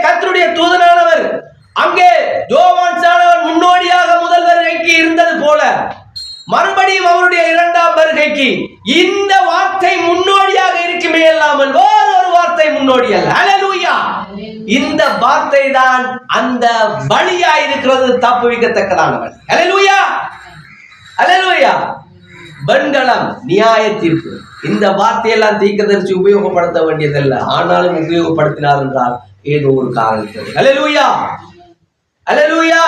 கர்த்தருடைய தூதனானவர் அங்கே யோவான் சாணவன் முன்னோடியாக முதல் வருகைக்கு இருந்தது போல மறுபடியும் அவருடைய இரண்டாம் வருகைக்கு இந்த வார்த்தை முன்னோடியாக இருக்குமே இல்லாமல் வேறொரு வார்த்தை முன்னோடி அல்ல. ஹல்லேலூயா. இந்த வார்த்தை தான் அந்த வழியா இருக்கிறது, தப்புவிக்கத்தக்கதானவன். ஹல்லேலூயா, ஹல்லேலூயா. வெண்கலம் நியாய தீர்ப்பு. இந்த வார்த்தையெல்லாம் தீர்க்கதரிசி உபயோகப்படுத்த வேண்டியதல்ல, ஆனாலும் உபயோகப்படுத்தினார் என்றால் ஏதோ ஒரு காரணம். ஹல்லேலூயா, ஹல்லேலூயா.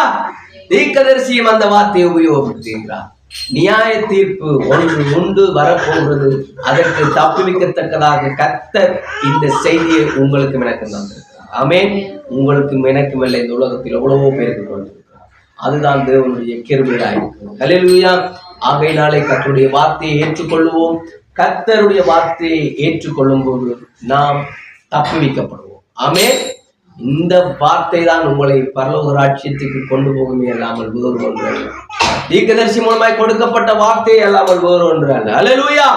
தீர்க்கதரிசியும் அந்த வார்த்தையை உபயோகப்படுத்துகிறார். நியாய தீர்ப்பு ஒன்று உண்டு வரப்போகிறது, அதற்கு தப்புவிக்கத்தக்கதாக கர்த்தர் இந்த செய்தியை உங்களுக்கு எனக்கு தந்திருக்கிறார். ஆமென். உங்களுக்கும் எனக்கும் இல்லை, இந்த உலகத்தில் எவ்வளவோ பேருக்கு கொண்டிருக்கிறார். அதுதான் தேவனுடைய கிருபையாயிருக்கிறது. ஹல்லேலூயா. ஆகையினாலே கர்த்தருடைய வார்த்தையை ஏற்றுக்கொள்வோம். கர்த்தருடைய வார்த்தையை ஏற்றுக்கொள்ளும் போது நாம் தப்புவிக்கப்படுவோம். ஆமென். இந்த வார்த்தை தான் உங்களை பரலோக ராஜ்யத்துக்கு கொண்டு போகுமே அல்லாமல் வேறு ஒன்று அல்ல. தீர்க்கதரிசி மூலமாய் கொடுக்கப்பட்ட வார்த்தை அல்லாமல் வேறு ஒன்று அல்ல. ஹல்லேலூயா.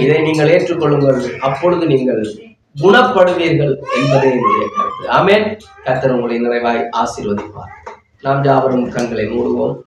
இதை நீங்கள் ஏற்றுக்கொள்ளுங்கள், அப்பொழுது நீங்கள் குணப்படுவீர்கள் என்பதே என்னுடைய கருத்து. ஆமென். கர்த்தர் உங்களை நிறைவாய் ஆசீர்வதிப்பார். நாம் யாவரும் கண்களை மூடுவோம்.